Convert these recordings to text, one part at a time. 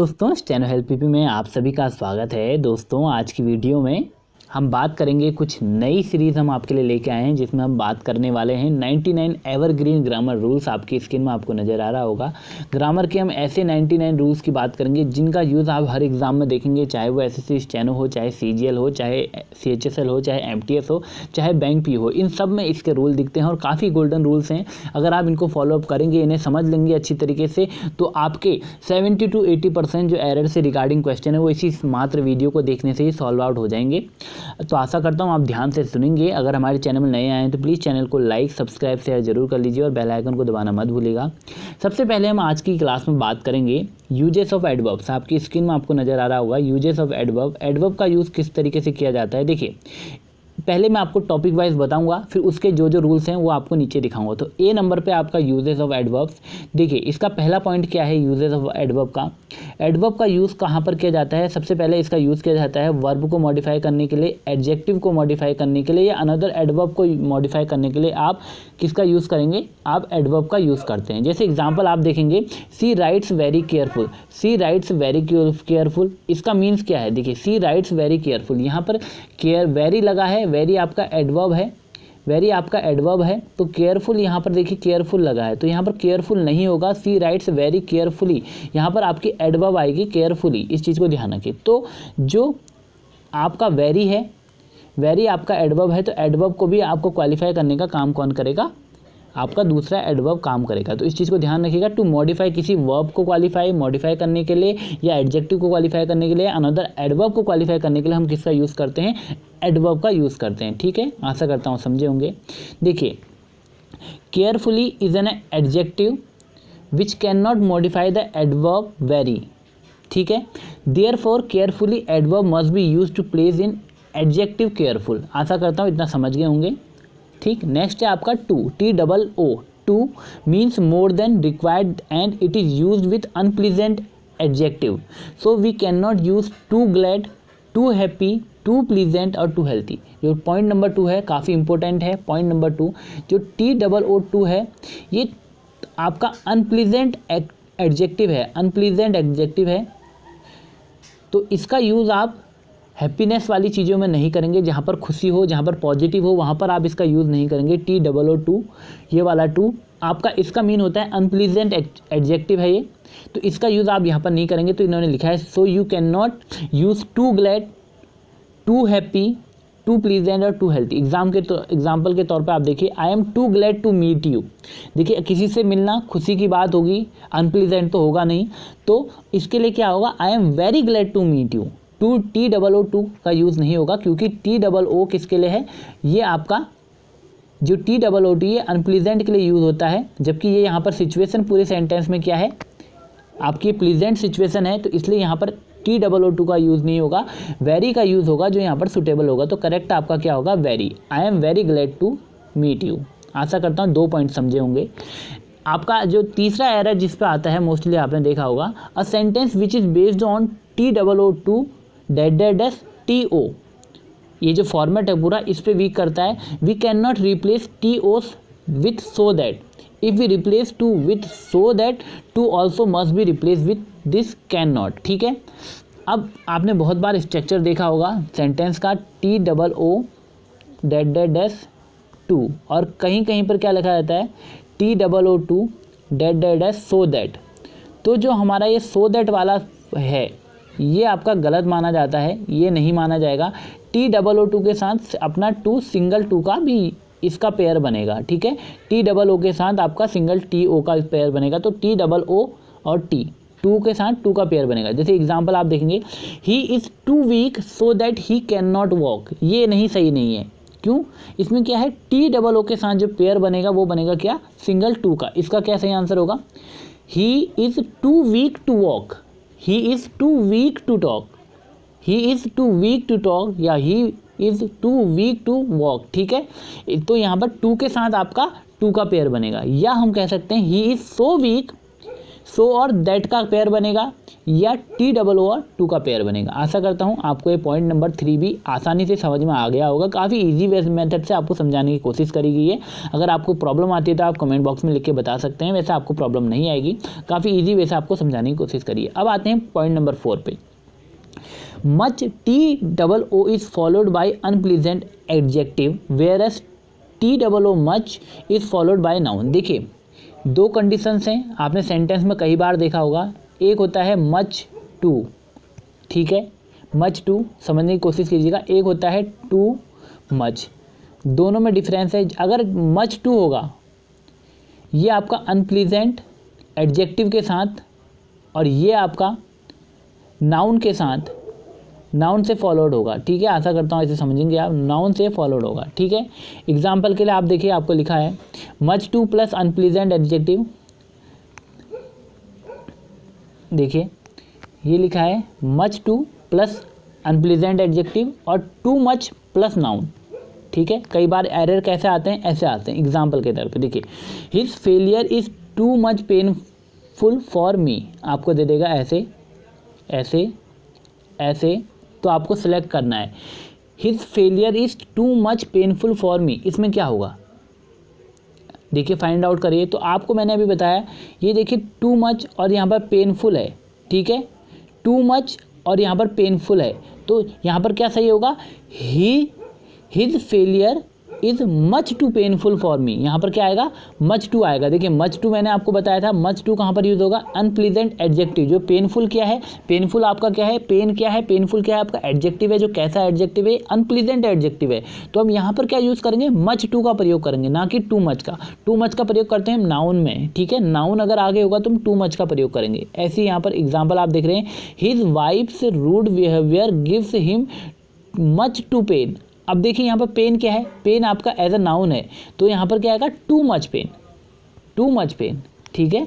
दोस्तों, steno help PP में आप सभी का स्वागत है। दोस्तों, आज की वीडियो में हम बात करेंगे, कुछ नई सीरीज़ हम आपके लिए लेके आए हैं जिसमें हम बात करने वाले हैं 99 एवरग्रीन ग्रामर रूल्स। आपकी स्क्रीन में आपको नज़र आ रहा होगा। ग्रामर के हम ऐसे 99 रूल्स की बात करेंगे जिनका यूज़ आप हर एग्ज़ाम में देखेंगे, चाहे वो एसएससी स्टेनो हो, चाहे सीजीएल हो, चाहे सीएचएसएल हो, चाहे एमटीएस हो, चाहे बैंक पी हो। इन सब में इसके रूल दिखते हैं और काफ़ी गोल्डन रूल्स हैं। अगर आप इनको फॉलोअप करेंगे, इन्हें समझ लेंगे अच्छी तरीके से, तो आपके 70 to 80% जो एरर से रिगार्डिंग क्वेश्चन है वो इसी मात्र वीडियो को देखने से ही सॉल्व आउट हो जाएंगे। तो आशा करता हूँ आप ध्यान से सुनेंगे। अगर हमारे चैनल में नए आए हैं तो प्लीज़ चैनल को लाइक, सब्सक्राइब, शेयर जरूर कर लीजिए और बेल आइकन को दबाना मत भूलिएगा। सबसे पहले हम आज की क्लास में बात करेंगे यूजेस ऑफ एडवर्ब्स। आपकी स्क्रीन में आपको नज़र आ रहा होगा यूजेस ऑफ एडवर्ब। एडवर्ब का यूज़ किस तरीके से किया जाता है, देखिए पहले मैं आपको टॉपिक वाइज बताऊंगा, फिर उसके जो जो रूल्स हैं वो आपको नीचे दिखाऊंगा। तो ए नंबर पे आपका यूजेस ऑफ एडवर्ब्स। देखिए इसका पहला पॉइंट क्या है यूजेस ऑफ एडवर्ब का। एडवर्ब का यूज़ कहाँ पर किया जाता है? सबसे पहले इसका यूज़ किया जाता है वर्ब को मॉडिफाई करने के लिए, एडजेक्टिव को मॉडिफाई करने के लिए, या अनदर एडवर्ब को मॉडिफाई करने के लिए आप किसका यूज़ करेंगे? आप एडवर्ब का यूज़ करते हैं। जैसे एग्जाम्पल आप देखेंगे, सी राइट्स वेरी केयरफुल। सी राइट्स वेरी केयरफुल, इसका मीन्स क्या है? देखिए सी राइट्स वेरी केयरफुल, यहाँ पर केयर वेरी लगा है, वेरी आपका एडवर्ब है, वेरी आपका एडवर्ब है, तो केयरफुल यहाँ पर देखिए केयरफुल लगा है, तो यहाँ पर केयरफुल नहीं होगा। सी राइट्स वेरी केयरफुली, यहाँ पर आपकी एडवर्ब आएगी केयरफुली। इस चीज़ को ध्यान रखिए। तो जो आपका वेरी है, वेरी आपका एडवर्ब है, तो एडवर्ब को भी आपको क्वालिफाई करने का काम कौन करेगा? आपका दूसरा एडवर्ब काम करेगा। तो इस चीज़ को ध्यान रखिएगा। टू मॉडिफाई, किसी वर्ब को मॉडिफाई करने के लिए या एडजेक्टिव को क्वालिफाई करने के लिए, अनदर एडवर्ब को क्वालिफाई करने के लिए हम किसका यूज़ करते हैं? एडवर्ब का यूज़ करते हैं। ठीक है, आशा करता हूँ समझे होंगे। देखिए carefully is an adjective which can not modify the adverb very. ठीक है, therefore carefully adverb must be used to place in adjective careful. आशा करता हूँ इतना समझ गए होंगे। ठीक, नेक्स्ट है आपका too, TOO। Too means more than required and it is use with unpleasant adjective. So we can not use too glad, too happy, too pleasant और टू हेल्थी। जो पॉइंट नंबर 2 है काफ़ी इंपॉर्टेंट है। Point number 2 जो TOO है, ये आपका unpleasant adjective है, अनप्लीजेंट एडजेक्टिव है। तो इसका यूज़ आप हैप्पीनेस वाली चीज़ों में नहीं करेंगे। जहाँ पर खुशी हो, जहाँ पर पॉजिटिव हो, वहाँ पर आप इसका यूज़ नहीं करेंगे। TOO, ये वाला 2 आपका, इसका मीन होता है अनप्लीजेंट एडजेक्टिव है ये, तो इसका यूज़ आप यहाँ पर नहीं करेंगे। तो इन्होंने लिखा है so you can not use too glad, too happy, too pleasant और टू हेल्थी। एग्जाम्पल के तौर पे आप देखिए, I am too glad to meet you. देखिए किसी से मिलना खुशी की बात होगी, अनप्लीजेंट तो होगा नहीं। तो इसके लिए क्या होगा? I am very glad to meet you. TOO का यूज़ नहीं होगा, क्योंकि TOO किसके लिए है? ये आपका जो TOO ये अनप्लीजेंट के लिए यूज़ होता है, जबकि ये यहाँ पर सिचुएशन पूरे सेंटेंस में क्या है? आपकी प्लीजेंट सिचुएशन है, तो इसलिए यहाँ पर TOO का यूज़ नहीं होगा, वेरी का यूज़ होगा जो यहाँ पर सुटेबल होगा। तो करेक्ट आपका क्या होगा? Very. I am very glad to meet you. आशा करता हूँ 2 पॉइंट समझे होंगे। आपका जो तीसरा एरर जिस पे आता है, मोस्टली आपने देखा होगा, अ sentence which is based on TOO TO, ये जो फॉर्मेट है पूरा इस पे वीक करता है। We can not replace TOs with so that. If we replace too with so that, too also must be replace with this can not. ठीक है, अब आपने बहुत बार स्ट्रक्चर देखा होगा सेंटेंस का, TOO टू, और कहीं कहीं पर क्या लिखा जाता है? TOO so that. तो जो हमारा ये सो दैट वाला है, ये आपका गलत माना जाता है, ये नहीं माना जाएगा। TOO के साथ अपना टू सिंगल टू का भी इसका पेयर बनेगा। ठीक है, TOO के साथ आपका सिंगल TO का पेयर बनेगा। तो TOO और T, टू के साथ टू का पेयर बनेगा। जैसे एग्जांपल आप देखेंगे, he is too weak so that he can not walk. ये नहीं, सही नहीं है। क्यों? इसमें क्या है? TOO के साथ जो पेयर बनेगा वो बनेगा क्या? सिंगल टू का। इसका क्या सही आंसर होगा? He is too weak to walk, he is too weak to talk, he is too weak to talk, या he is too weak to walk। ठीक है, तो यहाँ पर टू के साथ आपका टू का पेयर बनेगा। या हम कह सकते हैं he is so weak सो और दैट का पेयर बनेगा या टी डबल ओ और टू का पेयर बनेगा। आशा करता हूँ आपको ये पॉइंट नंबर 3 भी आसानी से समझ में आ गया होगा। काफ़ी इजी मेथड से आपको समझाने की कोशिश करी गई है। अगर आपको प्रॉब्लम आती है तो आप कमेंट बॉक्स में लिख के बता सकते हैं, वैसे आपको प्रॉब्लम नहीं आएगी। काफ़ी ईजी वे से आपको समझाने की कोशिश करिए। अब आते हैं पॉइंट नंबर 4 पे। Much T double O is followed by unpleasant adjective whereas T double O much is followed by noun. देखिए 2 कंडीशंस हैं, आपने सेंटेंस में कई बार देखा होगा। एक होता है मच टू, ठीक है, मच टू समझने की कोशिश कीजिएगा। एक होता है टू मच, दोनों में डिफरेंस है। अगर मच टू होगा ये आपका अनप्लीजेंट एडजेक्टिव के साथ और ये आपका नाउन के साथ, नाउन से फॉलोड होगा, ठीक है। आशा करता हूँ इसे समझेंगे आप, नाउन से फॉलोड होगा, ठीक है। एग्जाम्पल के लिए आप देखिए, आपको लिखा है much two plus unpleasant adjective. देखिए ये लिखा है much two plus unpleasant adjective और टू मच प्लस नाउन, ठीक है। कई बार एरर कैसे आते हैं, ऐसे आते हैं। एग्जाम्पल के तौर पे देखिए, his failure is too much painful for मी, आपको दे देगा ऐसे ऐसे ऐसे, तो आपको सेलेक्ट करना है his failure is too much painful for मी। इसमें क्या होगा देखिए, फाइंड आउट करिए। तो आपको मैंने अभी बताया, ये देखिए टू मच और यहाँ पर पेनफुल है, ठीक है, टू मच और यहाँ पर पेनफुल है, तो यहाँ पर क्या सही होगा, his failure is much too painful for me. यहाँ पर क्या आएगा, मच टू आएगा। देखिए मच टू मैंने आपको बताया था, मच टू कहाँ पर यूज़ होगा, अनप्लीजेंट एडजेक्टिव। जो पेनफुल क्या है, पेनफुल आपका क्या है, पेन क्या है, पेनफुल क्या है आपका एडजेक्टिव है। जो कैसा एडजेक्टिव है, अनप्लीजेंट एडजेक्टिव है। तो हम यहाँ पर क्या यूज़ करेंगे, मच टू का प्रयोग करेंगे, ना कि टू मच का। टू मच का प्रयोग करते हैं हम नाउन में, ठीक है। नाउन अगर आगे होगा तो हम टू मच का प्रयोग करेंगे। ऐसे यहाँ पर एग्जाम्पल आप देख रहे हैं, his wife's rude behaviour gives him much too pain. अब देखिए यहाँ पर पेन क्या है, पेन आपका एज अ नाउन है, तो यहाँ पर क्या आएगा, too much pain, too much pain, ठीक है।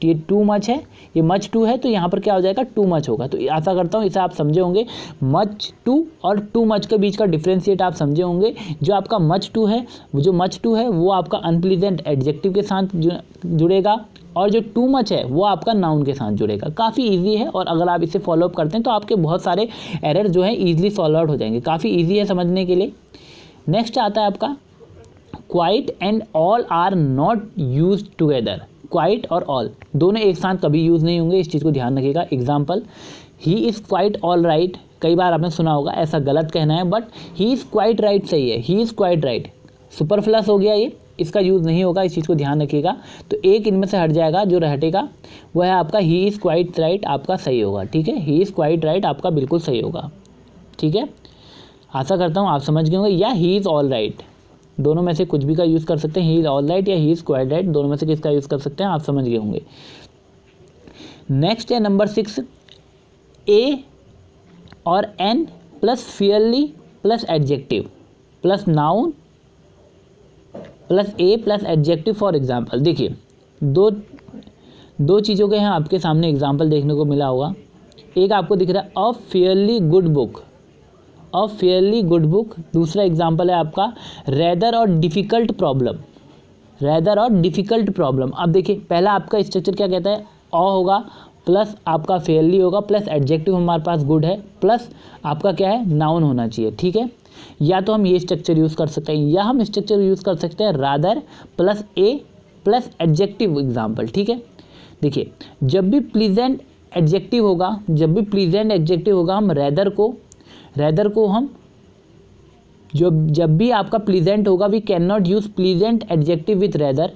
ये टू मच है, ये मच टू है, तो यहाँ पर क्या हो जाएगा, टू मच होगा। तो आशा करता हूँ इसे आप समझे होंगे। मच टू और टू मच के बीच का डिफ्रेंशिएट आप समझे होंगे। जो आपका मच टू है, जो मच टू है वो आपका अनप्लीजेंट एडजेक्टिव के साथ जुड़ेगा, और जो टू मच है वो आपका नाउन के साथ जुड़ेगा। काफ़ी इजी है, और अगर आप इसे फॉलोअप करते हैं तो आपके बहुत सारे एरर जो है ईजिली सॉल्व आउट हो जाएंगे। काफ़ी इजी है समझने के लिए। नेक्स्ट आता है आपका quite and all are not use together. Quite और ऑल दोनों एक साथ कभी यूज़ नहीं होंगे, इस चीज़ को ध्यान रखिएगा। Example, he is quite all right, कई बार आपने सुना होगा, ऐसा गलत कहना है, but he is quite right सही है। ही इज़ क्वाइट राइट सुपरफ्लस हो गया, ये इसका यूज़ नहीं होगा, इस चीज़ को ध्यान रखिएगा। तो एक इनमें से हट जाएगा, जो हटेगा वह है आपका ही इज़ क्वाइट राइट, आपका सही होगा, ठीक है। ही इज़ क्वाइट राइट आपका बिल्कुल सही होगा, ठीक है। आशा करता हूँ आप समझ गए होंगे। या ही इज़ ऑल राइट, दोनों में से कुछ भी का यूज़ कर सकते हैं। ही इज़ ऑल राइट या ही इज़ क्वाइट राइट, दोनों में से किसका यूज़ कर सकते हैं, आप समझ गए होंगे। नेक्स्ट है नंबर 6, ए और an plus fairly plus adjective plus noun plus a plus adjective for example. देखिए दो चीज़ों के यहाँ आपके सामने एग्जाम्पल देखने को मिला होगा। एक आपको दिख रहा है a fairly good book, a fairly good book. दूसरा एग्जाम्पल है आपका रेदर और डिफ़िकल्ट प्रॉब्लम, रेदर और डिफ़िकल्ट प्रॉब्लम। अब देखिए पहला आपका स्ट्रक्चर क्या कहता है, अ होगा प्लस आपका फेयरली होगा प्लस एडजेक्टिव हमारे पास गुड है प्लस आपका क्या है, नाउन होना चाहिए, ठीक है। या तो हम ये स्ट्रक्चर यूज़ कर सकते हैं, या हम स्ट्रक्चर यूज़ कर सकते हैं rather plus a plus adjective example, ठीक है। देखिए जब भी प्लीजेंट एडजेक्टिव होगा, जब भी प्लीजेंट एडजेक्टिव होगा, हम रेदर को हम जब भी आपका प्लीजेंट होगा, we can not use pleasant adjective with rather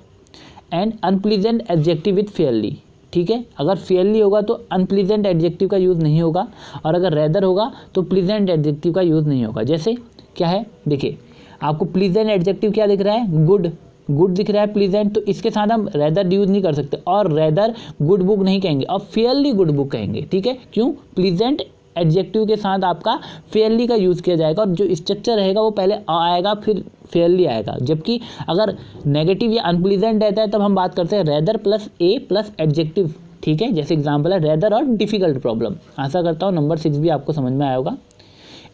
and unpleasant adjective with fairly, ठीक है। अगर फेयरली होगा तो अनप्लीजेंट एडजेक्टिव का यूज़ नहीं होगा, और अगर रेदर होगा तो प्लीजेंट एडजेक्टिव का यूज़ नहीं होगा। जैसे क्या है, देखिए आपको प्लीजेंट एडजेक्टिव क्या दिख रहा है, गुड, गुड दिख रहा है प्लीजेंट, तो इसके साथ हम रेदर यूज़ नहीं कर सकते, और रेदर गुड बुक नहीं कहेंगे और फेयरली गुड बुक कहेंगे, ठीक है। क्यों, प्लीजेंट एडजेक्टिव के साथ आपका फेयरली का यूज़ किया जाएगा, और जो स्ट्रक्चर रहेगा वो पहले आएगा फिर फेयरली आएगा। जबकि अगर नेगेटिव या अनप्लीजेंट रहता है तब हम बात करते हैं rather plus a plus adjective, ठीक है। जैसे एग्जाम्पल है रेदर और डिफ़िकल्ट प्रॉब्लम। आशा करता हूँ नंबर 6 भी आपको समझ में आया होगा।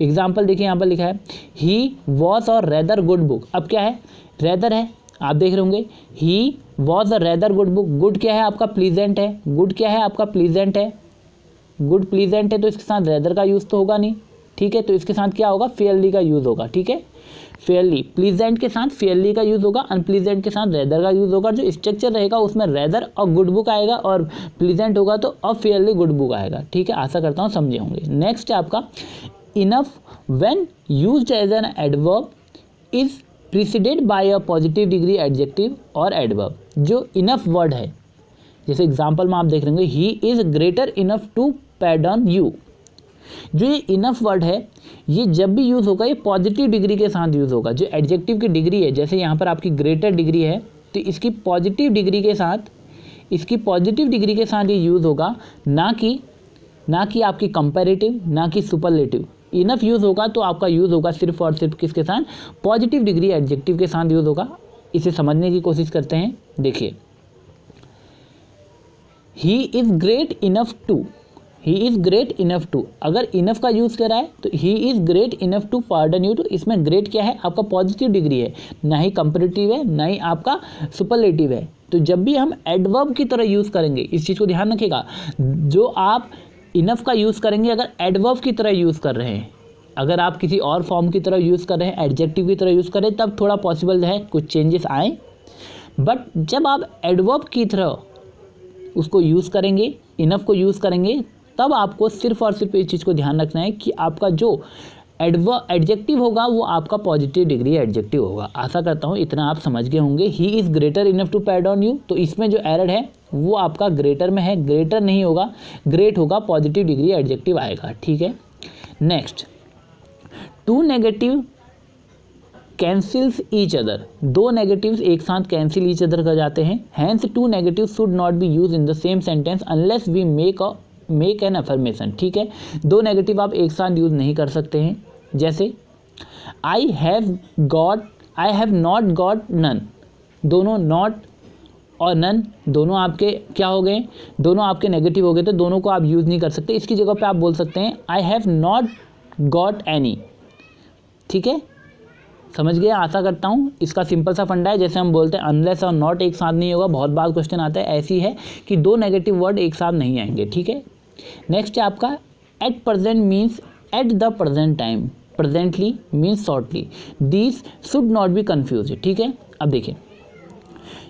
एग्जाम्पल देखिए यहाँ पर लिखा है ही वॉज और रेदर गुड बुक। अब क्या है, रेदर है, आप देख रहे होंगे he was a rather good book. Good क्या है आपका? प्लीजेंट है। गुड क्या है आपका? प्लीजेंट है। गुड प्लीजेंट है तो इसके साथ रेदर का यूज़ तो होगा नहीं, ठीक है, तो इसके साथ क्या होगा? फेयरली का यूज़ होगा, ठीक है। फेयरली, प्लीजेंट के साथ फेयरली का यूज़ होगा, अनप्लीजेंट के साथ रेदर का यूज़ होगा। जो स्ट्रक्चर रहेगा उसमें रेदर और गुड बुक आएगा, और प्लीजेंट होगा तो अफेयरली गुड बुक आएगा, ठीक है। आशा करता हूँ समझे होंगे। नेक्स्ट है आपका enough when used as an adverb is preceded by a positive degree adjective और एडवर्ब। जो इनफ वर्ड है, जैसे एग्जांपल में आप देख रहे होंगे he is greater enough to pardon you. जो ये इनफ वर्ड है ये जब भी यूज़ होगा ये पॉजिटिव डिग्री के साथ यूज़ होगा। जो एडजेक्टिव की डिग्री है, जैसे यहाँ पर आपकी ग्रेटर डिग्री है तो इसकी पॉजिटिव डिग्री के साथ ये यूज़ होगा, ना कि आपकी कंपैरेटिव, ना कि सुपरलेटिव। इनफ यूज़ होगा तो आपका यूज़ होगा सिर्फ और सिर्फ किसके साथ? पॉजिटिव डिग्री एडजेक्टिव के साथ यूज़ होगा। इसे समझने की कोशिश करते हैं। देखिए he is great enough to, अगर इनफ का यूज़ करा है तो he is great enough to pardon you. तो इसमें ग्रेट क्या है? आपका पॉजिटिव डिग्री है, ना ही कंपैरेटिव है, ना ही आपका सुपरलेटिव है। तो जब भी हम एडवर्ब की तरह यूज़ करेंगे, इस चीज़ को ध्यान रखिएगा, जो आप इनफ का यूज़ करेंगे अगर एडवर्ब की तरह यूज़ कर रहे हैं, अगर आप किसी और फॉर्म की तरह यूज़ कर रहे हैं, एडजेक्टिव की तरह यूज़ कर रहे हैं, तब थोड़ा पॉसिबल है कुछ चेंजेस आए। बट जब आप एडवर्ब की तरह उसको यूज़ करेंगे, इनफ को यूज़ करेंगे, तब आपको सिर्फ और सिर्फ इस चीज़ को ध्यान रखना है कि आपका जो एडजेक्टिव होगा वो आपका पॉजिटिव डिग्री एडजेक्टिव होगा। आशा करता हूँ इतना आप समझ गए होंगे। He is greater enough to pardon you, तो इसमें जो एरर है वो आपका ग्रेटर में है, ग्रेटर नहीं होगा, ग्रेट होगा, पॉजिटिव डिग्री एडजेक्टिव आएगा, ठीक है। Next, two negative cancels each other. दो नेगेटिव्स एक साथ कैंसिल ईच अदर कर जाते हैं। Hence two negative should not be use in the same sentence unless we make an affirmation, ठीक है। दो नेगेटिव आप एक साथ यूज नहीं कर सकते हैं। जैसे I have not got none, दोनों नॉट और नन दोनों आपके क्या हो गए? दोनों आपके नेगेटिव हो गए, तो दोनों को आप यूज़ नहीं कर सकते। इसकी जगह पे आप बोल सकते हैं आई हैव नॉट गॉट एनी, ठीक है। समझ गए? आशा करता हूँ। इसका सिंपल सा फंडा है, जैसे हम बोलते हैं अनलेस और नॉट एक साथ नहीं होगा, बहुत बार क्वेश्चन आता है, ऐसी है कि दो नेगेटिव वर्ड एक साथ नहीं आएंगे, ठीक है। नेक्स्ट है आपका eight present means at the present time, presently means shortly, this should not be confuse, ठीक है। अब देखिए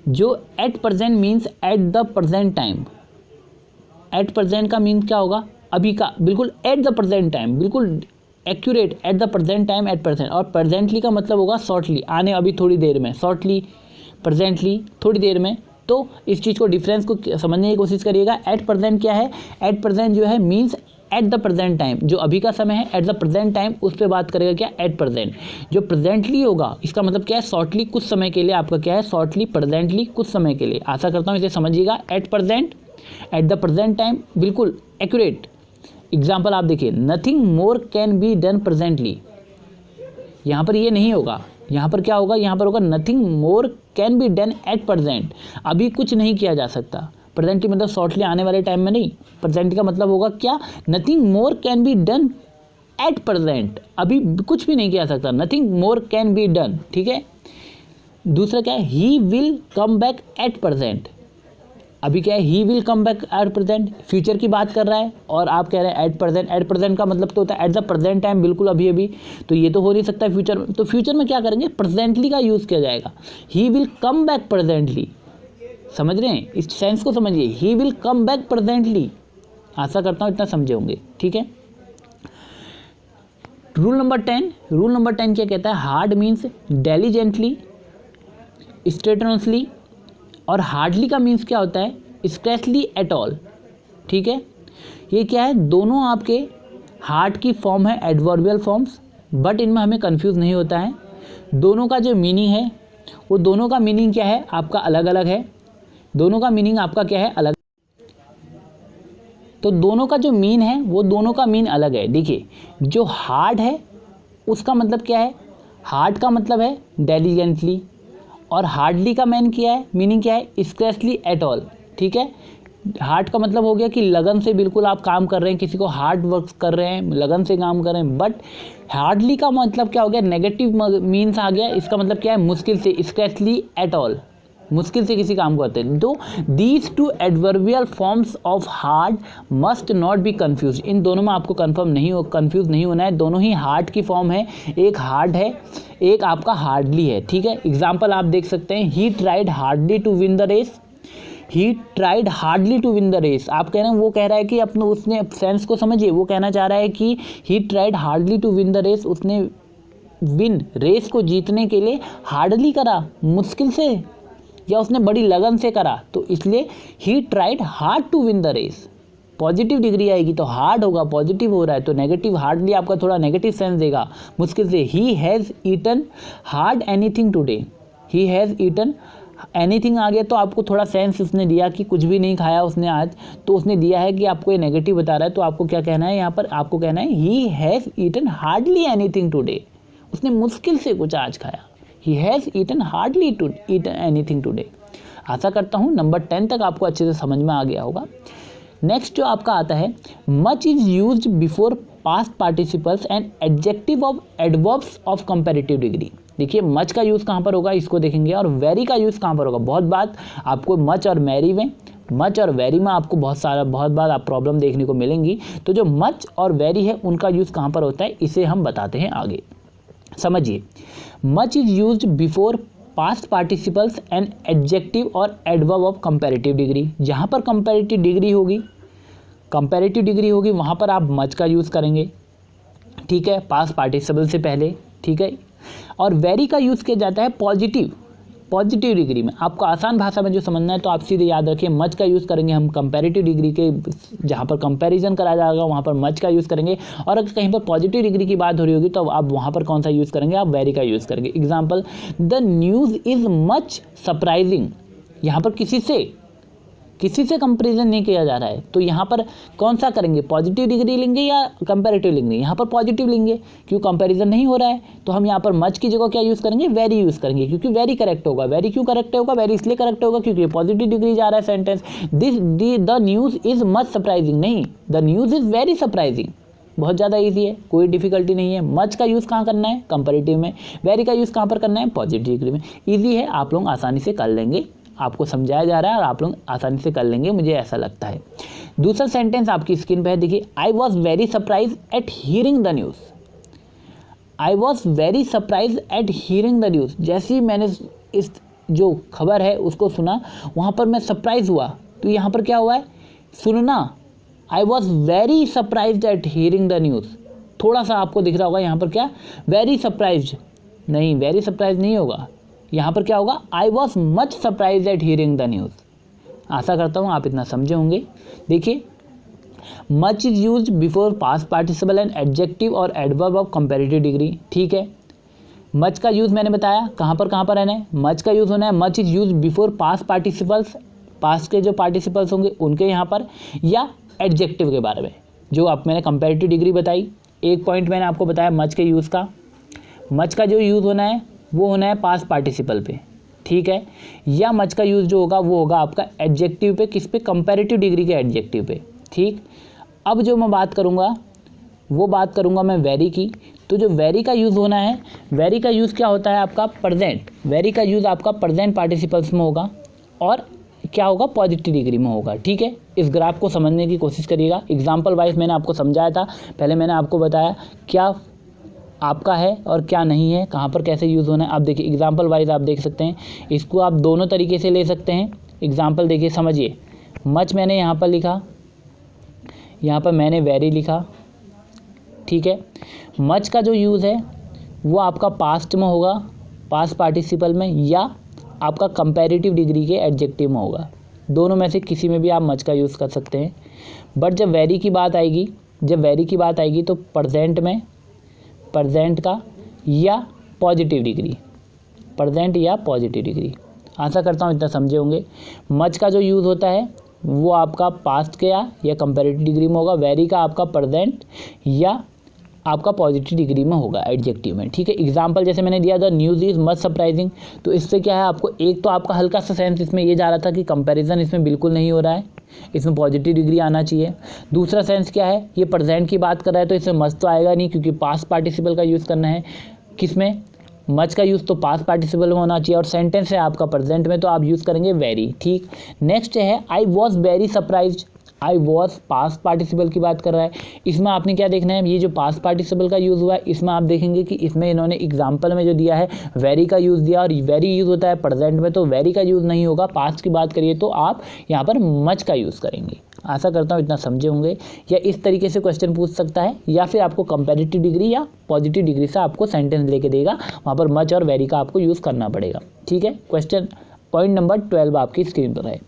जो eight present means at the present time, at present का मीन्स क्या होगा? अभी का, बिल्कुल एट द प्रेजेंट टाइम, बिल्कुल accurate, at the present time, at present. और प्रेजेंटली का मतलब होगा शॉर्टली, आने अभी थोड़ी देर में, शॉर्टली, प्रेजेंटली थोड़ी देर में। तो इस चीज़ को डिफरेंस को समझने की कोशिश करिएगा। एट प्रेजेंट क्या है? एट प्रेजेंट जो है means at the present time, जो अभी का समय है, एट द प्रेजेंट टाइम उस पर बात करेगा क्या? At present. जो प्रेजेंटली होगा इसका मतलब क्या है? शॉर्टली, कुछ समय के लिए। आपका क्या है? शॉर्टली, प्रेजेंटली, कुछ समय के लिए। आशा करता हूँ इसे समझिएगा। At present, at the present time, बिल्कुल एक्यूरेट। एग्जाम्पल आप देखिए, nothing more can be done presently. यहाँ पर ये नहीं होगा, यहाँ पर क्या होगा? यहाँ पर होगा nothing more can be done at present. अभी कुछ नहीं किया जा सकता। प्रेजेंटली मतलब शॉर्टली, आने वाले टाइम में नहीं। प्रेजेंट का मतलब होगा क्या? Nothing more can be done at present, अभी कुछ भी नहीं किया जा सकता। Nothing more can be done, ठीक है। दूसरा क्या है? ही will come back at present. अभी क्या है? ही will come back at present, future की बात कर रहा है, और आप कह रहे हैं एट प्रेजेंट। एट प्रेजेंट का मतलब तो होता है एट द प्रेजेंट टाइम, बिल्कुल अभी अभी। तो ये तो हो नहीं सकता फ्यूचर में। तो फ्यूचर में क्या करेंगे? प्रेजेंटली का यूज़ किया जाएगा। He will come back presently, समझ रहे हैं? इस सेंस को समझिए, he will come back presently. आशा करता हूँ इतना समझे होंगे, ठीक है। रूल नंबर 10 क्या कहता है? हार्ड मीन्स डेलीजेंटली, स्ट्रेटनसली, और हार्डली का मीन्स क्या होता है? स्क्रेचली एट ऑल, ठीक है। ये क्या है? दोनों आपके हार्ड की फॉर्म है, एडवर्बियल फॉर्म्स, बट इनमें हमें कंफ्यूज नहीं होता है। दोनों का जो मीनिंग है वो दोनों का मीनिंग क्या है? आपका अलग अलग है। दोनों का मीनिंग आपका क्या है? अलग। तो दोनों का जो मीन है वो दोनों का मीन अलग है। देखिए जो हार्ड है उसका मतलब क्या है? हार्ड का मतलब है डेलीजेंटली, और हार्डली का मीनिंग क्या है? स्क्रेचली एट ऑल, ठीक है। हार्ड का मतलब हो गया कि लगन से बिल्कुल आप काम कर रहे हैं, किसी को हार्ड वर्क कर रहे हैं, लगन से काम कर रहे हैं। बट हार्डली का मतलब क्या हो गया, नेगेटिव मीन्स आ गया। इसका मतलब क्या है, मुश्किल से, स्क्रैचली एट ऑल, मुश्किल से किसी काम को करते हैं। दो these two adverbial forms of hard must not be confuse, इन दोनों में आपको कन्फ्यूज नहीं होना है। दोनों ही हार्ड की फॉर्म है, एक हार्ड है, एक आपका हार्डली है, ठीक है। एग्जाम्पल आप देख सकते हैं, he tried hardly to win the race, he tried hardly to win the race. आप कह रहे हैं, वो कह रहा है कि अपने, उसने सेंस को समझिए, वो कहना चाह रहा है कि he tried hardly to win the race, उसने विन, रेस को जीतने के लिए हार्डली करा, मुश्किल से, या उसने बड़ी लगन से करा, तो इसलिए he tried hard to win the race. Positive degree आएगी तो हार्ड होगा, पॉजिटिव हो रहा है तो नेगेटिव, हार्डली आपका थोड़ा नेगेटिव सेंस देगा, मुश्किल से। He has eaten hard anything today, he has eaten anything आ गया तो आपको थोड़ा सेंस उसने दिया कि कुछ भी नहीं खाया उसने आज, तो उसने दिया है कि आपको ये नेगेटिव बता रहा है, तो आपको क्या कहना है यहाँ पर, आपको कहना है he has eaten hardly anything today, उसने मुश्किल से कुछ आज खाया। He has eaten hardly to eaten anything today. आशा करता हूँ नंबर 10 तक आपको अच्छे से समझ में आ गया होगा। नेक्स्ट जो आपका आता है, much is used before past participles and adjective of adverbs of comparative degree. देखिए मच का यूज़ कहाँ पर होगा, इसको देखेंगे, और वेरी का यूज़ कहाँ पर होगा। बहुत बात आपको मच और मैरी में, मच और वेरी में आपको बहुत बार आप प्रॉब्लम देखने को मिलेंगी। तो जो मच और वेरी है उनका यूज़ कहाँ पर होता है, इसे हम बताते हैं आगे। समझिए, much is used before past participles and adjective और एडवर्ब ऑफ कंपैरेटिव डिग्री। जहाँ पर कंपैरेटिव डिग्री होगी वहाँ पर आप मच का यूज़ करेंगे, ठीक है, पास्ट पार्टिसिपल से पहले, ठीक है। और वेरी का यूज़ किया जाता है पॉजिटिव डिग्री में। आपको आसान भाषा में जो समझना है तो आप सीधे याद रखिए, मच का यूज़ करेंगे हम कंपैरेटिव डिग्री के, जहाँ पर कंपैरिजन करा जाएगा वहाँ पर मच का यूज़ करेंगे। और अगर कहीं पर पॉजिटिव डिग्री की बात हो रही होगी तो आप वहाँ पर कौन सा यूज़ करेंगे, आप वेरी का यूज़ करेंगे। Example, the news is much surprising, यहाँ पर किसी से कंपैरिजन नहीं किया जा रहा है, तो यहाँ पर कौन सा करेंगे, पॉजिटिव डिग्री लेंगे या कंपैरेटिव लेंगे, यहाँ पर पॉजिटिव लेंगे, क्यों कंपैरिजन नहीं हो रहा है। तो हम यहाँ पर मच की जगह क्या यूज़ करेंगे, वेरी यूज़ करेंगे, क्योंकि वेरी करेक्ट होगा। वेरी क्यों करेक्ट होगा, वेरी इसलिए करेक्ट होगा क्योंकि पॉजिटिव डिग्री जा रहा है sentence. The news is much surprising, नहीं, the news is very surprising. बहुत ज़्यादा ईजी है, कोई डिफिकल्टी नहीं है। मच का यूज़ कहाँ करना है, कंपैरेटिव में। वेरी का यूज़ कहाँ पर करना है, पॉजिटिव डिग्री में। ईजी है, आप लोग आसानी से कर लेंगे, आपको समझाया जा रहा है और आप लोग आसानी से कर लेंगे, मुझे ऐसा लगता है। दूसरा सेंटेंस आपकी स्क्रीन पे है, देखिए, आई was very surprise at hearing the news. I was very surprise at hearing the news, जैसे ही मैंने इस जो खबर है उसको सुना, वहाँ पर मैं सरप्राइज हुआ। तो यहाँ पर क्या हुआ है, सुनना। I was very surprise at hearing the news, थोड़ा सा आपको दिख रहा होगा यहाँ पर क्या, वेरी सरप्राइज नहीं, वेरी सरप्राइज नहीं होगा, यहाँ पर क्या होगा, I was much surprise at hearing the news. आशा करता हूँ आप इतना समझे होंगे। देखिए, much is use before past participle and adjective और एडवर्ब ऑफ कंपैरेटिव डिग्री, ठीक है। मच का यूज़ मैंने बताया कहाँ पर रहना है, मच का यूज़ होना है, much is use before past participles, past के जो पार्टिसिपल्स होंगे उनके यहाँ पर, या एडजेक्टिव के बारे में, जो आप मैंने कंपैरेटिव डिग्री बताई। एक पॉइंट मैंने आपको बताया मच के यूज़ का, मच का जो यूज़ होना है वो होना है पास्ट पार्टिसिपल पे, ठीक है, या मच का यूज़ जो होगा वो होगा आपका एडजेक्टिव पे, किस पे, कंपैरेटिव डिग्री के एडजेक्टिव पे, ठीक। अब जो मैं बात करूँगा वो बात करूँगा मैं वेरी की। तो जो वेरी का यूज़ होना है, वेरी का यूज़ क्या होता है आपका, प्रेजेंट। वेरी का यूज़ आपका प्रेजेंट पार्टिसिपल्स में होगा और क्या होगा, पॉजिटिव डिग्री में होगा, ठीक है। इस ग्राफ को समझने की कोशिश करिएगा। एग्जाम्पल वाइज मैंने आपको समझाया था, पहले मैंने आपको बताया क्या आपका है और क्या नहीं है, कहाँ पर कैसे यूज़ होना है। आप देखिए एग्जाम्पल वाइज आप देख सकते हैं, इसको आप दोनों तरीके से ले सकते हैं। एग्जाम्पल देखिए, समझिए, मच मैंने यहाँ पर लिखा, यहाँ पर मैंने वेरी लिखा, ठीक है। मच का जो यूज़ है वो आपका पास्ट में होगा, पास्ट पार्टिसिपल में, या आपका कंपैरेटिव डिग्री के एडजेक्टिव में होगा। दोनों में से किसी में भी आप मच का यूज़ कर सकते हैं। बट जब वेरी की बात आएगी तो प्रेजेंट में, प्रेजेंट का या पॉजिटिव डिग्री, प्रेजेंट या पॉजिटिव डिग्री। आशा करता हूँ इतना समझे होंगे। मच का जो यूज़ होता है वो आपका पास्ट के या कंपैरेटिव डिग्री में होगा। वेरी का आपका प्रेजेंट या आपका पॉजिटिव डिग्री में होगा, एडजेक्टिव में, ठीक है। एग्जाम्पल जैसे मैंने दिया, the news is much surprising, तो इससे क्या है आपको, एक तो आपका हल्का सा सेंस इसमें ये जा रहा था कि कंपैरिजन इसमें बिल्कुल नहीं हो रहा है, इसमें पॉजिटिव डिग्री आना चाहिए। दूसरा सेंस क्या है, ये प्रेजेंट की बात कर रहा है तो इसमें मस्ट तो आएगा नहीं, क्योंकि पास्ट पार्टिसिपल का यूज़ करना है। किसमें, मच का यूज़ तो पास्ट पार्टिसिपल में होना चाहिए, और सेंटेंस है आपका प्रेजेंट में तो आप यूज़ करेंगे वेरी। ठीक, नेक्स्ट है आई was very surprised. I was past participle की बात कर रहा है। इसमें आपने क्या देखना है, ये जो पास्ट पार्टिसिपल का यूज़ हुआ है इसमें आप देखेंगे कि इसमें इन्होंने एग्जाम्पल में जो दिया है वेरी का यूज़ दिया, और वेरी यूज़ होता है प्रेजेंट में, तो वेरी का यूज़ नहीं होगा। पास्ट की बात करिए तो आप यहाँ पर मच का यूज़ करेंगे। आशा करता हूँ इतना समझे होंगे। या इस तरीके से क्वेश्चन पूछ सकता है, या फिर आपको कंपैरेटिव डिग्री या पॉजिटिव डिग्री से आपको सेंटेंस लेके देगा, वहाँ पर मच और वेरी का आपको यूज़ करना पड़ेगा। ठीक है, क्वेश्चन पॉइंट नंबर 12 आपकी स्क्रीन पर है।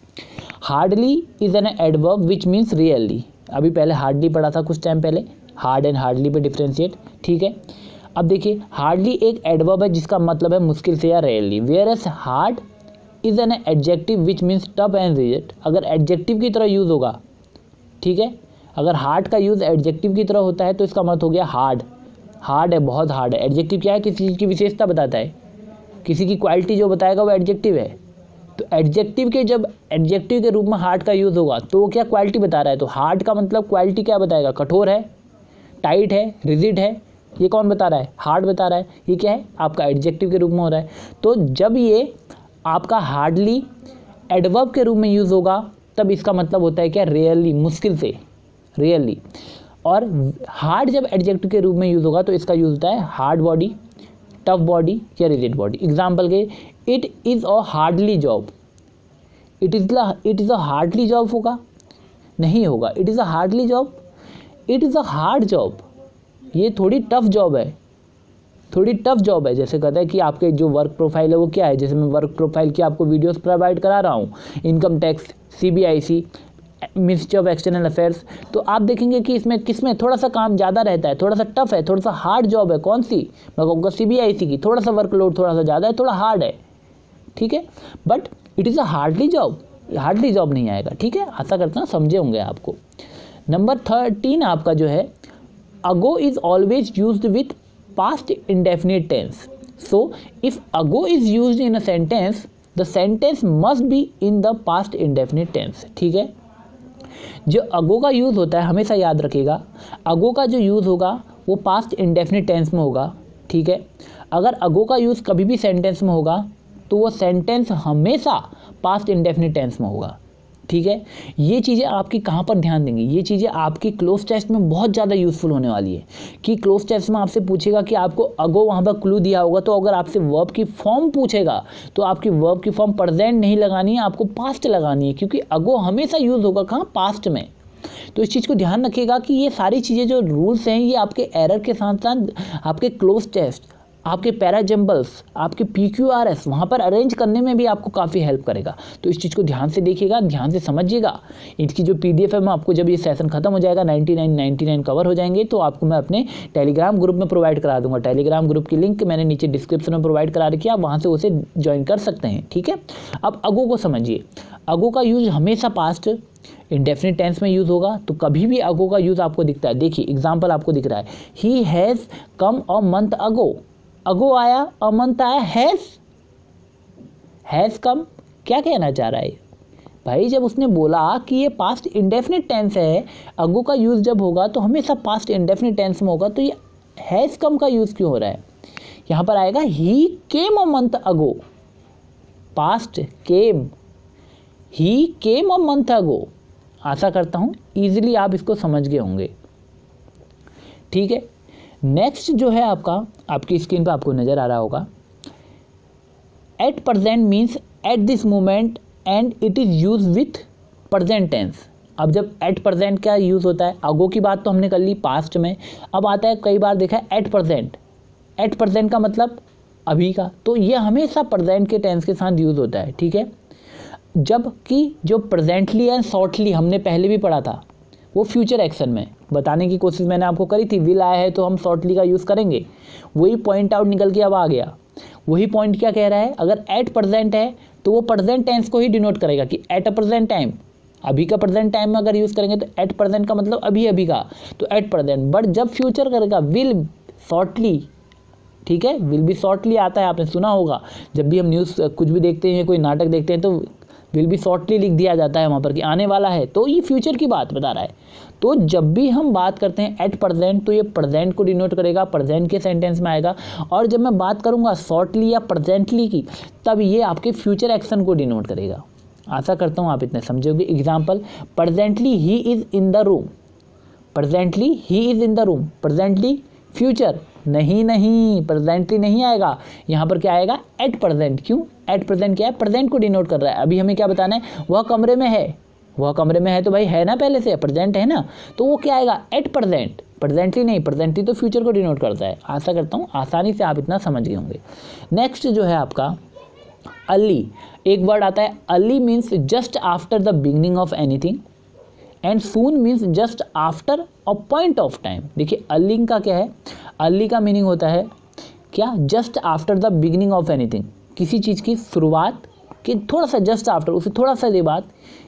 Hardly is an adverb which means really. अभी पहले हार्डली पढ़ा था कुछ टाइम पहले, हार्ड एंड हार्डली पे डिफ्रेंशिएट। ठीक है, अब देखिए हार्डली एक एडवर्ब है जिसका मतलब है मुश्किल से या rarely, whereas hard is an adjective which means tough and rigid. अगर एडजेक्टिव की तरह यूज़ होगा, ठीक है, अगर हार्ड का यूज़ एडजेक्टिव की तरह होता है तो इसका मतलब हो गया हार्ड, हार्ड है, बहुत हार्ड है। एडजेक्टिव क्या है, किसी चीज़ की विशेषता बताता है, किसी की क्वालिटी जो बताएगा वो एडजेक्टिव है। तो एडजेक्टिव के जब एडजेक्टिव के रूप में हार्ड का यूज़ होगा तो वो क्या क्वालिटी बता रहा है, तो हार्ड का मतलब क्वालिटी क्या बताएगा, कठोर है, टाइट है, रिजिड है। ये कौन बता रहा है, हार्ड बता रहा है। ये क्या है, आपका एडजेक्टिव के रूप में हो रहा है। तो जब ये आपका हार्डली एडवर्ब के रूप में यूज़ होगा तब इसका मतलब होता है क्या, रेयरली, मुश्किल से, रेयरली। और हार्ड जब एडजेक्टिव के रूप में यूज़ होगा तो इसका यूज़ होता है हार्ड बॉडी, टफ बॉडी या रिजिड बॉडी। एग्जाम्पल के, it is a hardly job. It is a hardly job होगा, नहीं होगा। It is a hardly job, it is a hard job. ये थोड़ी टफ जॉब है, थोड़ी टफ जॉब है। जैसे कहता है कि आपके जो वर्क प्रोफाइल है वो क्या है, जैसे मैं वर्क प्रोफाइल की आपको वीडियोस प्रोवाइड करा रहा हूँ, income tax, CBIC, ministry of external affairs, तो आप देखेंगे कि इसमें किसमें थोड़ा सा काम ज़्यादा रहता है, थोड़ा सा टफ है, थोड़ा सा हार्ड जॉब है। कौन सी, मैं कहूँगा CBIC की, थोड़ा सा वर्कलोड थोड़ा सा ज़्यादा है, थोड़ा हार्ड है। ठीक है, but it is a hardly job, hardly job नहीं आएगा। ठीक है, आशा करता हूँ समझे होंगे आपको। नंबर 13 आपका जो है, ago is always used with past indefinite tense. So if ago is used in a sentence, the sentence must be in the past indefinite tense. ठीक है, जो अगो का यूज़ होता है हमेशा याद रखिएगा, अगो का जो यूज़ होगा वो पास्ट इंडेफिनिट टेंस में होगा। ठीक है, अगर अगो का यूज़ कभी भी सेंटेंस में होगा तो वो सेंटेंस हमेशा पास्ट इंडेफिनिट टेंस में होगा। ठीक है, ये चीज़ें आपकी कहाँ पर ध्यान देंगी, ये चीज़ें आपकी क्लोज टेस्ट में बहुत ज़्यादा यूज़फुल होने वाली है। कि क्लोज टेस्ट में आपसे पूछेगा कि आपको अगो वहाँ पर क्लू दिया होगा, तो अगर आपसे वर्ब की फॉर्म पूछेगा तो आपकी वर्ब की फॉर्म प्रेजेंट नहीं लगानी है, आपको पास्ट लगानी है, क्योंकि अगो हमेशा यूज़ होगा कहाँ, पास्ट में। तो इस चीज़ को ध्यान रखिएगा कि ये सारी चीज़ें जो रूल्स हैं ये आपके एरर के साथ साथ आपके क्लोज टेस्ट, आपके पैराजम्बल्स, आपके PQRS वहाँ पर अरेंज करने में भी आपको काफ़ी हेल्प करेगा। तो इस चीज़ को ध्यान से देखिएगा, ध्यान से समझिएगा। इसकी जो PDF है मैं आपको जब ये सेशन खत्म हो जाएगा, 99 कवर हो जाएंगे, तो आपको मैं अपने टेलीग्राम ग्रुप में प्रोवाइड करा दूंगा। टेलीग्राम ग्रुप की लिंक मैंने नीचे डिस्क्रिप्शन में प्रोवाइड करा रखी है, आप वहाँ से उसे ज्वाइन कर सकते हैं। ठीक है, अब अगो को समझिए। अगो का यूज़ हमेशा पास्ट इंडेफिनिट टेंस में यूज़ होगा, तो कभी भी अगो का यूज़ आपको दिखता है, देखिए एग्जाम्पल आपको दिख रहा है, he has come a month अगो। अगो आया, अ मंथ आया, हैज़ कम। क्या कहना चाह रहा है भाई, जब उसने बोला कि ये पास्ट इंडेफिनिट टेंस है, अगो का यूज़ जब होगा तो हमेशा पास्ट इंडेफिनिट टेंस में होगा, तो ये हैज़ कम का यूज़ क्यों हो रहा है। यहाँ पर आएगा he came a month ago, past came, he came a month ago. आशा करता हूँ ईजिली आप इसको समझ गए होंगे। ठीक है, नेक्स्ट जो है आपकी स्क्रीन पे आपको नज़र आ रहा होगा, at present means at this moment and it is use with present tense. अब जब एट प्रेजेंट का यूज़ होता है, अगो की बात तो हमने कर ली पास्ट में, अब आता है कई बार देखा है एट प्रेजेंट। एट प्रेजेंट का मतलब अभी का, तो ये हमेशा प्रेजेंट के टेंस के साथ यूज़ होता है। ठीक है, जबकि जो प्रेजेंटली एंड शॉर्टली हमने पहले भी पढ़ा था वो फ्यूचर एक्शन में बताने की कोशिश मैंने आपको करी थी, विल आया है तो हम शॉर्टली का यूज़ करेंगे, वही पॉइंट आउट निकल के अब आ गया। वही पॉइंट क्या कह रहा है, अगर एट प्रेजेंट है तो वो प्रेजेंट टेंस को ही डिनोट करेगा कि एट अ प्रेजेंट टाइम, अभी का प्रेजेंट टाइम में अगर यूज़ करेंगे तो एट प्रेजेंट का मतलब अभी का, तो एट प्रेजेंट। बट जब फ्यूचर करेगा विल शॉर्टली, ठीक है, विल भी शॉर्टली आता है, आपने सुना होगा जब भी हम न्यूज़ कुछ भी देखते हैं, कोई नाटक देखते हैं तो विल बी शॉर्टली लिख दिया जाता है वहाँ पर कि आने वाला है, तो ये फ्यूचर की बात बता रहा है। तो जब भी हम बात करते हैं एट प्रेजेंट तो ये प्रेजेंट को डिनोट करेगा, प्रेजेंट के सेंटेंस में आएगा। और जब मैं बात करूँगा शॉर्टली या प्रेजेंटली की, तब ये आपके फ्यूचर एक्शन को डिनोट करेगा। आशा करता हूँ आप इतने समझोगे। Example, presently he is in the room, presently he is in the room, presently future नहीं, प्रेजेंटली नहीं आएगा, यहाँ पर क्या आएगा एट प्रेजेंट। क्यों? एट प्रेजेंट क्या है, प्रेजेंट को डिनोट कर रहा है। अभी हमें क्या बताना है, वह कमरे में है, वह कमरे में है तो भाई है ना, पहले से प्रेजेंट है ना, तो वो क्या आएगा एट प्रेजेंट, प्रेजेंटली नहीं, प्रेजेंटली तो फ्यूचर को डिनोट करता है। आशा करता हूँ आसानी से आप इतना समझ गए होंगे। नेक्स्ट जो है आपका अर्ली, एक वर्ड आता है early means just after the beginning of anything and soon means just after a point of time. देखिए अर्ली का क्या है, अर्ली का मीनिंग होता है क्या, just after the beginning of anything, किसी चीज़ की शुरुआत के थोड़ा सा जस्ट आफ्टर, उसे थोड़ा सा देर बाद,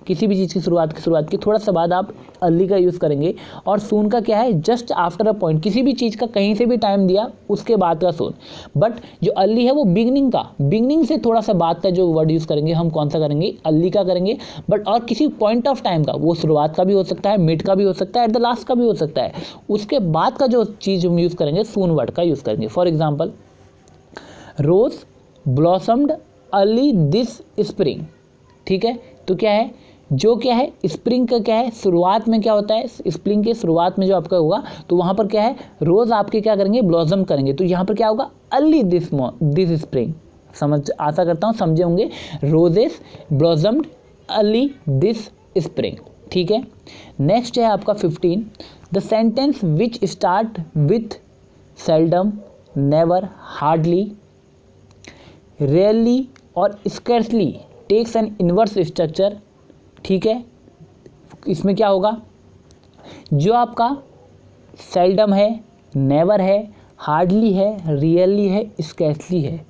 किसी भी चीज़ की शुरुआत के थोड़ा सा बाद आप अर्ली का यूज़ करेंगे। और सून का क्या है, जस्ट आफ्टर अ पॉइंट, किसी भी चीज़ का कहीं से भी टाइम दिया उसके बाद का सून। बट जो अर्ली है वो बिगनिंग का, बिगनिंग से थोड़ा सा बाद का जो वर्ड यूज़ करेंगे हम कौन सा करेंगे, अर्ली का करेंगे। बट और किसी पॉइंट ऑफ टाइम का, वो शुरुआत का भी हो सकता है, मिड का भी हो सकता है, एट द लास्ट का भी हो सकता है, उसके बाद का जो चीज़ हम यूज़ करेंगे सून वर्ड का यूज़ करेंगे। For example, rose blossomed early this spring, ठीक है, तो क्या है, जो क्या है स्प्रिंग का क्या है, शुरुआत में क्या होता है, स्प्रिंग के शुरुआत में जो आपका होगा तो वहाँ पर क्या है, रोज़ आपके क्या करेंगे, ब्लॉसम करेंगे, तो यहाँ पर क्या होगा अर्ली दिस स्प्रिंग। समझ, आशा करता हूँ समझे होंगे, roses blossomed early this spring, ठीक है। नेक्स्ट है आपका 15, the sentence which start with seldom, never, hardly, rarely और scarcely takes an inverse structure, ठीक है। इसमें क्या होगा, जो आपका सेल्डम है, नेवर है, हार्डली है, रियली है, स्कैर्सली है,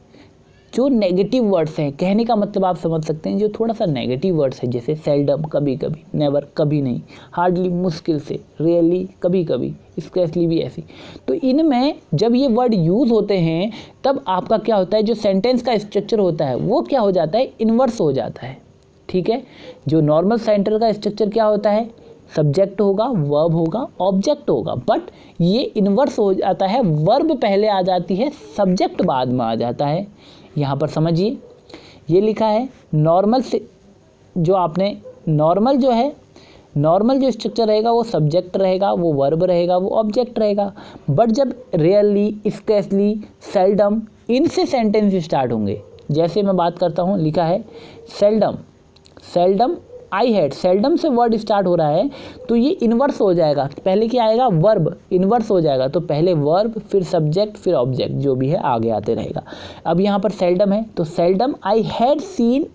जो नेगेटिव वर्ड्स हैं, कहने का मतलब आप समझ सकते हैं, जो थोड़ा सा नेगेटिव वर्ड्स है, जैसे सेल्डम कभी कभी, नेवर कभी नहीं, हार्डली मुश्किल से, रियली कभी कभी, स्कैर्सली भी ऐसी। तो इनमें जब ये वर्ड यूज़ होते हैं तब आपका क्या होता है, जो सेंटेंस का स्ट्रक्चर होता है वो क्या हो जाता है, इन्वर्स हो जाता है, ठीक है। जो नॉर्मल सेंटेंस का स्ट्रक्चर क्या होता है, सब्जेक्ट होगा, वर्ब होगा, ऑब्जेक्ट होगा, बट ये इन्वर्स हो जाता है, वर्ब पहले आ जाती है, सब्जेक्ट बाद में आ जाता है। यहाँ पर समझिए, ये लिखा है नॉर्मल से, जो आपने नॉर्मल जो है, नॉर्मल जो स्ट्रक्चर रहेगा वो सब्जेक्ट रहेगा, वो वर्ब रहेगा, वो ऑब्जेक्ट रहेगा। बट जब रेयरली, स्कैर्सली, सेल्डम, इनसे सेंटेंस स्टार्ट होंगे, जैसे मैं बात करता हूँ, लिखा है seldom, seldom I had, seldom से वर्ड स्टार्ट हो रहा है तो ये इन्वर्स हो जाएगा, पहले क्या आएगा, वर्ब, इन्वर्स हो जाएगा, तो पहले वर्ब फिर सब्जेक्ट फिर ऑब्जेक्ट, जो भी है आगे आते रहेगा। अब यहाँ पर सेल्डम है तो seldom I had seen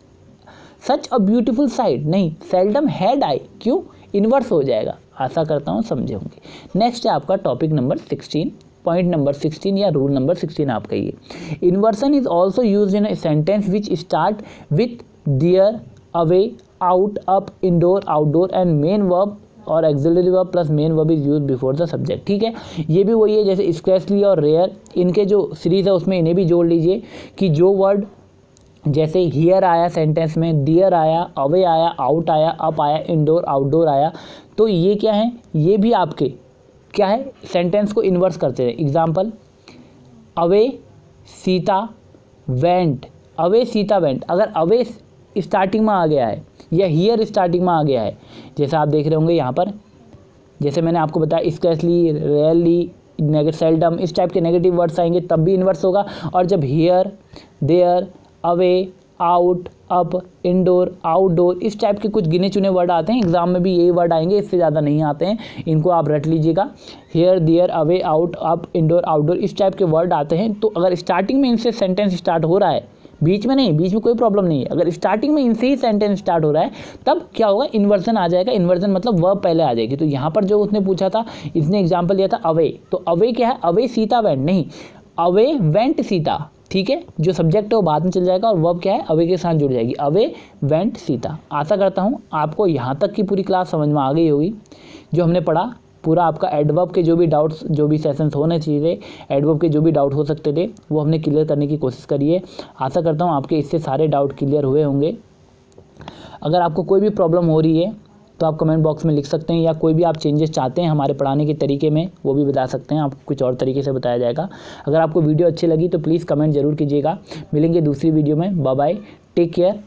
such a beautiful sight, नहीं, सेल्डम हैड आई, क्यों, इन्वर्स हो जाएगा। आशा करता हूँ समझे होंगे। नेक्स्ट है आपका टॉपिक नंबर 16, पॉइंट नंबर 16 या रूल नंबर 16 आपका ये, inversion is also use in a sentence which start with there, away, out, up, indoor, outdoor and main verb और auxiliary verb plus main verb is use before the subject, ठीक है। ये भी वही है जैसे स्कैर्सली और रेयर, इनके जो सीरीज है उसमें इन्हें भी जोड़ लीजिए कि जो वर्ड जैसे हियर आया सेंटेंस में, दियर आया, अवे आया, आउट आया, अप आया, इंडोर, आउटडोर आया, तो ये क्या है, ये भी आपके क्या है, सेंटेंस को इन्वर्स करते हैं। Example, away Sita went, away Sita went, अगर अवे स्टार्टिंग में आ गया है या हियर स्टार्टिंग में आ गया है, जैसा आप देख रहे होंगे यहाँ पर, जैसे मैंने आपको बताया स्कैर्सली, रेयरली, सेल्डम, इस टाइप के नेगेटिव वर्ड्स आएंगे तब भी इन्वर्स होगा। और जब here, there, away, out, up, indoor, outdoor, इस टाइप के कुछ गिने चुने वर्ड आते हैं, एग्जाम में भी यही वर्ड आएंगे, इससे ज़्यादा नहीं आते हैं, इनको आप रट लीजिएगा। Here, there, away, out, up, indoor, outdoor, इस टाइप के वर्ड आते हैं। तो अगर स्टार्टिंग में इनसे सेंटेंस स्टार्ट हो रहा है, बीच में नहीं, बीच में कोई प्रॉब्लम नहीं है, अगर स्टार्टिंग में इनसे ही सेंटेंस स्टार्ट हो रहा है तब क्या होगा, इन्वर्जन आ जाएगा। इन्वर्जन मतलब वर्ब पहले आ जाएगी। तो यहाँ पर जो उसने पूछा था, इसने एग्जाम्पल लिया था अवे, तो अवे क्या है, अवे सीता वेंट, नहीं, अवे वेंट सीता, ठीक है, जो सब्जेक्ट है वो बाद में चल जाएगा और वर्ब क्या है, अवे के साथ जुड़ जाएगी, अवे वेंट सीता। आशा करता हूँ आपको यहाँ तक की पूरी क्लास समझ में आ गई होगी। जो हमने पढ़ा पूरा आपका एडवर्ब के जो भी डाउट्स, जो भी सेशंस होने चाहिए, एडवर्ब के जो भी डाउट हो सकते थे वो हमने क्लियर करने की कोशिश करी है। आशा करता हूँ आपके इससे सारे डाउट क्लियर हुए होंगे। अगर आपको कोई भी प्रॉब्लम हो रही है तो आप कमेंट बॉक्स में लिख सकते हैं, या कोई भी आप चेंजेस चाहते हैं हमारे पढ़ाने के तरीके में वो भी बता सकते हैं, आपको कुछ और तरीके से बताया जाएगा। अगर आपको वीडियो अच्छी लगी तो प्लीज़ कमेंट ज़रूर कीजिएगा। मिलेंगे दूसरी वीडियो में। Bye bye, take care.